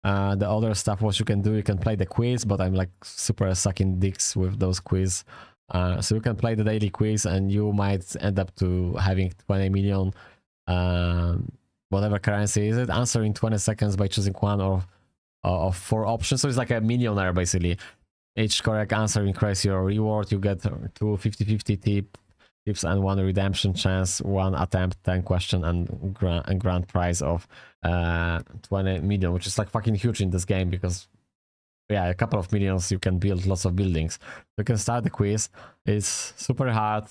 The other stuff what you can do, you can play the quiz, but I'm like super sucking dicks with those quiz. So you can play the daily quiz and you might end up to having 20 million whatever currency is it, answer in 20 seconds by choosing one of 4 options. So it's like a millionaire basically. Each correct answer increases your reward. You get 2 50-50 tips and 1 redemption chance, 1 attempt, 10 question, and grand prize of 20 million, which is like fucking huge in this game because yeah, a couple of millions you can build lots of buildings. You can start the quiz. It's super hard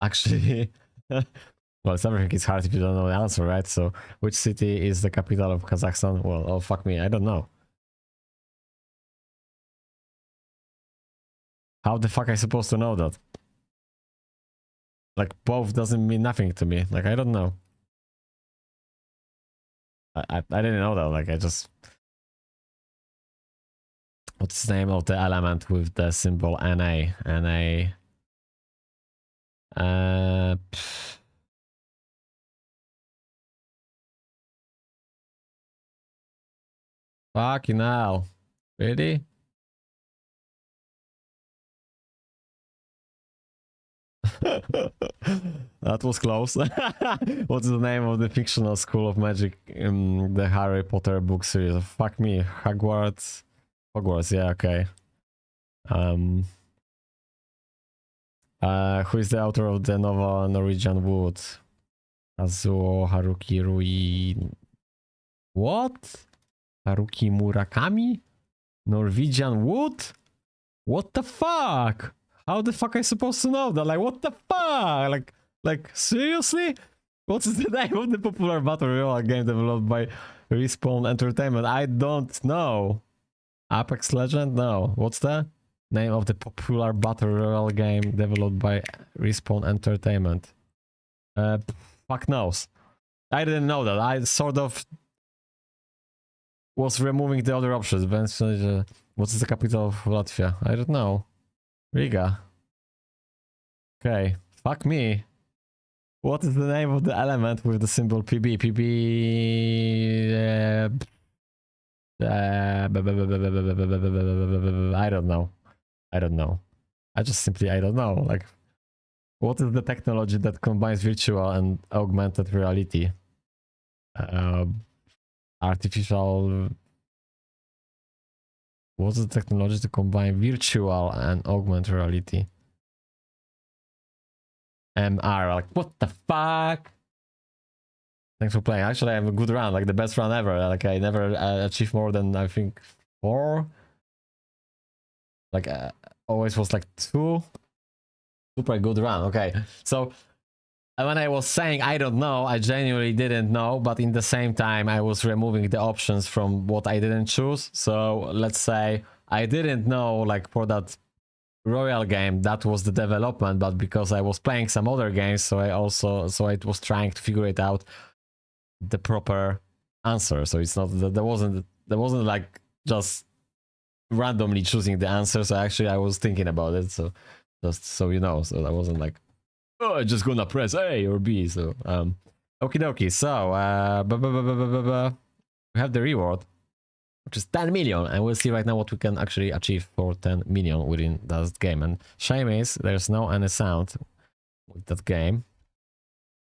actually. Well, it's everything is hard if you don't know the answer, right? So which city is the capital of Kazakhstan? Well, oh fuck me, I don't know. How the fuck am I supposed to know that? Like, both doesn't mean nothing to me. Like, I don't know. I didn't know that. Like, I just... What's the name of the element with the symbol Na? Na... Fucking hell. Really? That was close. What's the name of the fictional school of magic in the Harry Potter book series? Fuck me. Hogwarts. Hogwarts, yeah, okay. Who is the author of the novel Norwegian Wood? Kazuo Haruki Rui... What? Haruki Murakami? Norwegian Wood? What the fuck? How the fuck am I supposed to know that? Like, what the fuck? Like seriously? What's the name of the popular battle royale game developed by Respawn Entertainment? I don't know. Apex Legend? No. What's the name of the popular battle royale game developed by Respawn Entertainment? Fuck knows. I didn't know that. I sort of was removing the other options. What's the capital of Latvia? I don't know. Riga. Okay. Fuck me. What is the name of the element with the symbol PB? PB... I don't know. I don't know. I just simply, I don't know. Like, what is the technology that combines virtual and augmented reality? Artificial... What's the technology to combine virtual and augmented reality? MR, like, what the fuck? Thanks for playing. Actually, I have a good run, like the best run ever. Like, I never achieved more than, I think, 4. Like, always was like 2. Super good run. Okay, so when I was saying I don't know, I genuinely didn't know, but in the same time, I was removing the options from what I didn't choose. So let's say I didn't know, like, for that Royal game, that was the development, but because I was playing some other games, so I was trying to figure it out the proper answer. So it's not that there wasn't like just randomly choosing the answer. So actually I was thinking about it. So just so you know, so I wasn't like, oh, I'm just gonna press A or B. So okie dokie. So we have the reward, which is 10 million, and we'll see right now what we can actually achieve for 10 million within that game. And shame is there's no any sound with that game.